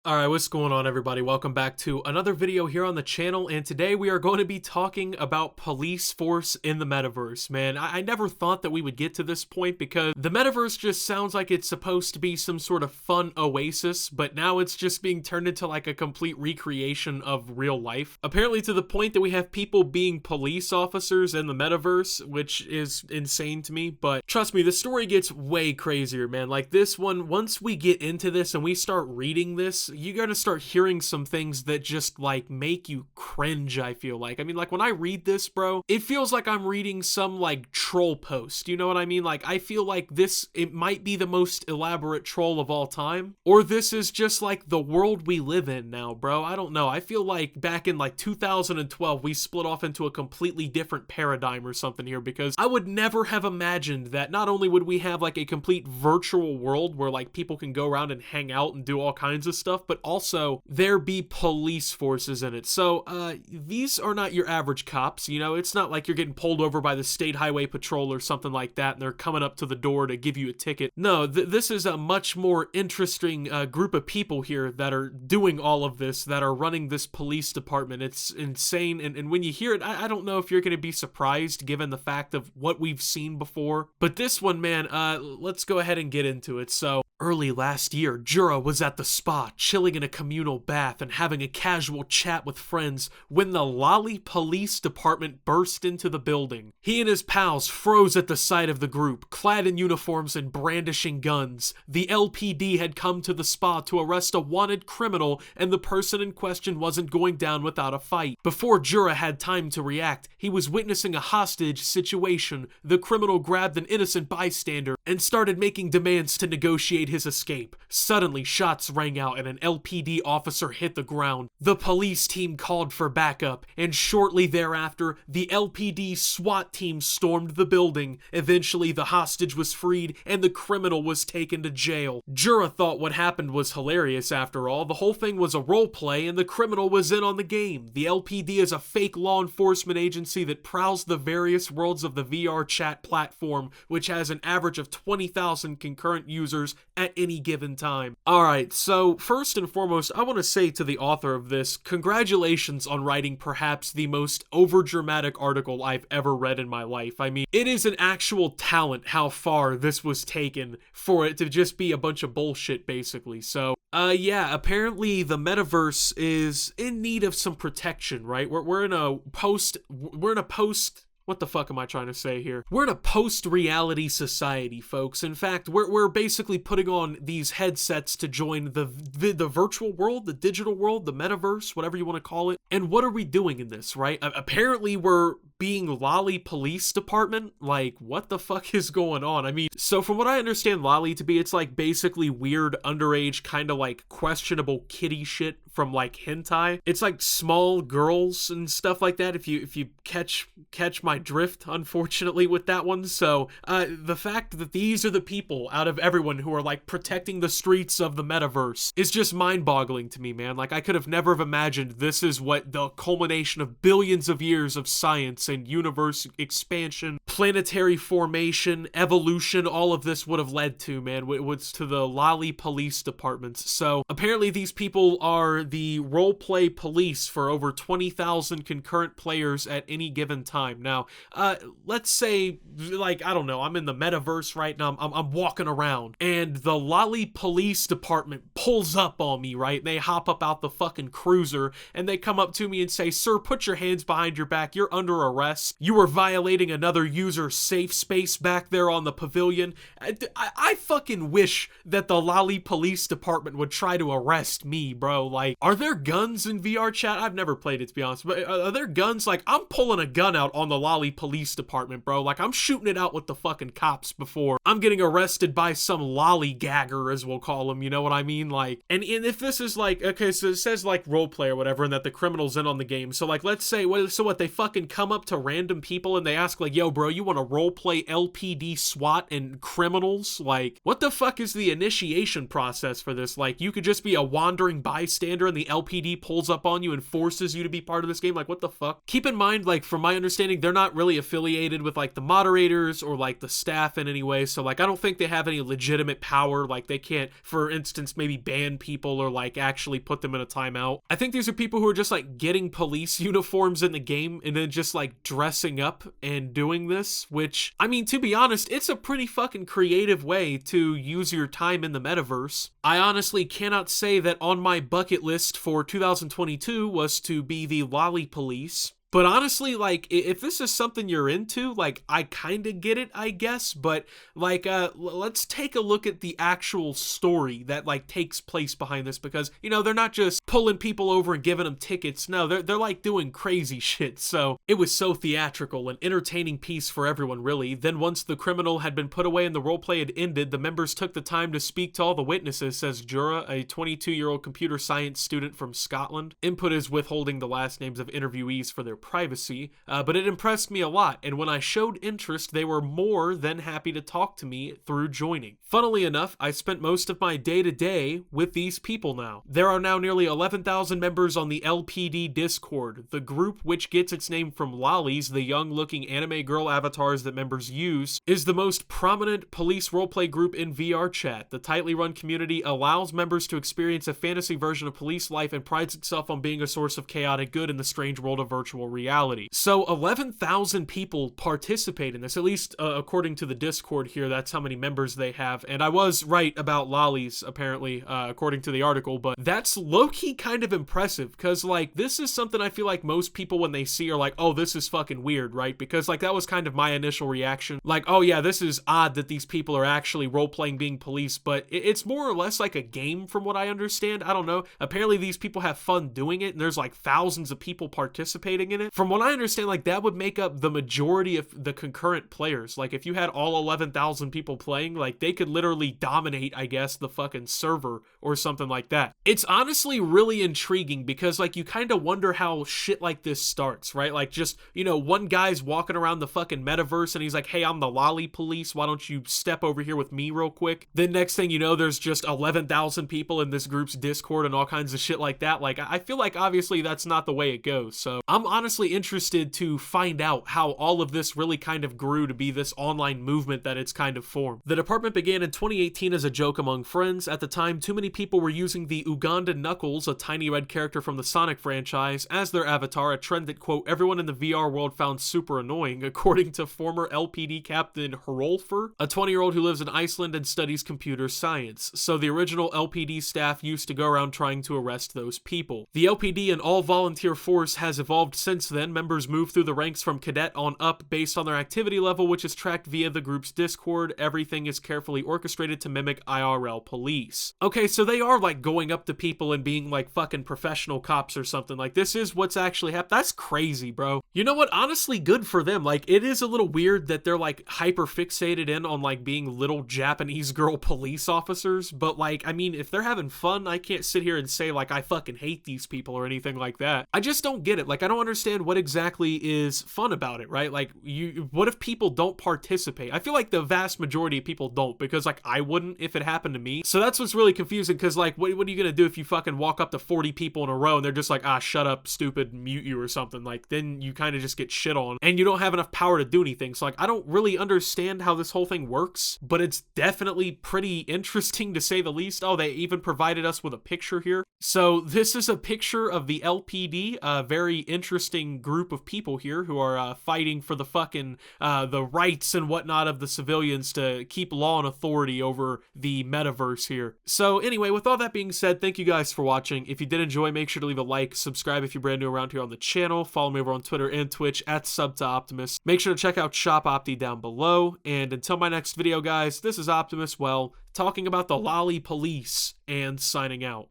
Alright, what's going on everybody? Welcome back to another video here on the channel, and today we are going to be talking about police force in the metaverse. Man, I never thought that we would get to this point because the metaverse just sounds like it's supposed to be some sort of fun oasis, but now it's just being turned into like a complete recreation of real life. Apparently to the point that we have people being police officers in the metaverse, which is insane to me, but trust me, the story gets way crazier, man. Like this one, once we get into this and we start reading this, you're gonna start hearing some things that just like make you cringe, I feel like. I mean, like when I read this, bro, it feels like I'm reading some like troll post, you know what I mean? Like I feel like this, it might be the most elaborate troll of all time, or this is just like the world we live in now, bro. I don't know. I feel like back in like 2012, we split off into a completely different paradigm or something here, because I would never have imagined that not only would we have like a complete virtual world where like people can go around and hang out and do all kinds of stuff, but also there be police forces in it. So these are not your average cops, you know. It's not like you're getting pulled over by the state highway patrol or something like that and they're coming up to the door to give you a ticket. No, this is a much more interesting group of people here that are doing all of this, that are running this police department. It's insane, and when you hear it, I don't know if you're going to be surprised given the fact of what we've seen before, but this one, man, let's go ahead and get into it. So early last year, Jura was at the spa, chilling in a communal bath and having a casual chat with friends when the Loli Police Department burst into the building. He and his pals froze at the sight of the group, clad in uniforms and brandishing guns. The LPD had come to the spa to arrest a wanted criminal, and the person in question wasn't going down without a fight. Before Jura had time to react, he was witnessing a hostage situation. The criminal grabbed an innocent bystander and started making demands to negotiate his escape. Suddenly, shots rang out and an LPD officer hit the ground. The police team called for backup, and shortly thereafter, the LPD SWAT team stormed the building. Eventually, the hostage was freed and the criminal was taken to jail. Jura thought what happened was hilarious after all. The whole thing was a role play and the criminal was in on the game. The LPD is a fake law enforcement agency that prowls the various worlds of the VR chat platform, which has an average of 20,000 concurrent users at any given time. Alright, so first and foremost, I want to say to the author of this, congratulations on writing perhaps the most overdramatic article I've ever read in my life. I mean, it is an actual talent how far this was taken for it to just be a bunch of bullshit, basically. So, yeah, apparently the metaverse is in need of some protection, right? We're in a post, what the fuck am I trying to say here? We're in a post-reality society, folks. In fact, we're basically putting on these headsets to join the virtual world, the digital world, the metaverse, whatever you want to call it. And what are we doing in this, right? Apparently we're being Loli Police Department. Like, what the fuck is going on? I mean, so from what I understand Loli to be, it's like basically weird, underage, kind of like questionable kiddie shit from like hentai. It's like small girls and stuff like that, if you catch my drift, unfortunately, with that one. So the fact that these are the people out of everyone who are like protecting the streets of the metaverse is just mind-boggling to me, man. Like I could have never have imagined this is what the culmination of billions of years of science and universe expansion, planetary formation, evolution, all of this would have led to, man. It was to the Loli Police Departments. So apparently these people are the roleplay police for over 20,000 concurrent players at any given time. Now, let's say, like, I don't know, I'm in the metaverse right now, I'm walking around, and the Loli Police Department pulls up on me, right? They hop up out the fucking cruiser, and they come up to me and say, "Sir, put your hands behind your back, you're under arrest. You are violating another user's safe space back there on the pavilion." I fucking wish that the Loli Police Department would try to arrest me, bro. Like, are there guns in VR chat? I've never played it, to be honest, but are there guns? Like, I'm pulling a gun out on the Loli Police Department, bro. Like, I'm shooting it out with the fucking cops before I'm getting arrested by some lollygagger, as we'll call him, you know what I mean? Like, and if this is like, okay, so it says like roleplay or whatever, and that the criminal's in on the game, so like, let's say, so what, they fucking come up to random people and they ask like, "Yo, bro, you want to roleplay LPD SWAT and criminals? Like, what the fuck is the initiation process for this? Like, you could just be a wandering bystander and the LPD pulls up on you and forces you to be part of this game? Like, what the fuck? Keep in mind, like, from my understanding, they're not really affiliated with, like, the moderators or, like, the staff in any way. So, like, I don't think they have any legitimate power. Like, they can't, for instance, maybe ban people or, like, actually put them in a timeout. I think these are people who are just, like, getting police uniforms in the game and then just, like, dressing up and doing this, which, I mean, to be honest, it's a pretty fucking creative way to use your time in the metaverse. I honestly cannot say that on my bucket list for 2022 was to be the Loli Police. But honestly, like, if this is something you're into, like, I kind of get it, I guess. But, like, let's take a look at the actual story that, like, takes place behind this. Because, you know, they're not just pulling people over and giving them tickets. No, they're like, doing crazy shit. So, it was so theatrical and entertaining piece for everyone, really. Then once the criminal had been put away and the roleplay had ended, the members took the time to speak to all the witnesses, says Jura, a 22-year-old computer science student from Scotland. Input is withholding the last names of interviewees for their privacy, but it impressed me a lot, and when I showed interest, they were more than happy to talk to me through joining. Funnily enough, I spent most of my day-to-day with these people now. There are now nearly 11,000 members on the LPD Discord. The group, which gets its name from lollies, the young-looking anime girl avatars that members use, is the most prominent police roleplay group in VR chat. The tightly run community allows members to experience a fantasy version of police life and prides itself on being a source of chaotic good in the strange world of virtual reality. So 11,000 people participate in this, at least according to the Discord here. That's how many members they have. And I was right about lollies, apparently, according to the article, but that's low-key kind of impressive, because, like, this is something I feel like most people, when they see, are like, oh, this is fucking weird, right? Because, like, that was kind of my initial reaction. Like, oh yeah, this is odd that these people are actually role-playing being police, but it's more or less like a game from what I understand. I don't know. Apparently these people have fun doing it, and there's, like, thousands of people participating in it. From what I understand, like, that would make up the majority of the concurrent players. Like, if you had all 11,000 people playing, like, they could literally dominate, I guess, the fucking server or something like that. It's honestly really intriguing because, like, you kind of wonder how shit like this starts, right? Like, just, you know, one guy's walking around the fucking metaverse and he's like, hey, I'm the Loli Police, why don't you step over here with me real quick? Then next thing you know, there's just 11,000 people in this group's Discord and all kinds of shit like that. Like, I feel like obviously that's not the way it goes. So I'm honestly interested to find out how all of this really kind of grew to be this online movement that it's kind of formed. The department began in 2018 as a joke among friends. At the time, too many people were using the Ugandan Knuckles, a tiny red character from the Sonic franchise, as their avatar, a trend that, quote, everyone in the VR world found super annoying, according to former LPD Captain Hrolfer, a 20-year-old who lives in Iceland and studies computer science. So the original LPD staff used to go around trying to arrest those people. The LPD, an all-volunteer force, has evolved since then. Members move through the ranks from cadet on up based on their activity level, which is tracked via the group's Discord. Everything is carefully orchestrated to mimic IRL police. Okay, so they are, like, going up to people and being like fucking professional cops or something. Like, this is what's actually happening. That's crazy, bro. You know what? Honestly, good for them. Like, it is a little weird that they're, like, hyper fixated in on, like, being little Japanese girl police officers, but, like, I mean, if they're having fun, I can't sit here and say, like, I fucking hate these people or anything like that. I just don't get it. Like, I don't understand what exactly is fun about it, right? Like, what if people don't participate? I feel like the vast majority of people don't, because, like, I wouldn't if it happened to me. So that's what's really confusing, because, like, what are you gonna do if you fucking walk up to 40 people in a row and they're just like, ah, shut up, stupid, mute you or something? Like, then you kind of just get shit on and you don't have enough power to do anything. So, like, I don't really understand how this whole thing works, but it's definitely pretty interesting to say the least. Oh, they even provided us with a picture here. So this is a picture of the LPD, a very interesting group of people here who are fighting for the fucking the rights and whatnot of the civilians to keep law and authority over the metaverse here. So anyway, with all that being said, thank you guys for watching. If you did enjoy, make sure to leave a like, subscribe if you're brand new around here on the channel, follow me over on Twitter and Twitch at @SubToOptimus. Make sure to check out Shop Opti down below, and until my next video, guys, this is Optimus, well, talking about the Loli Police and signing out.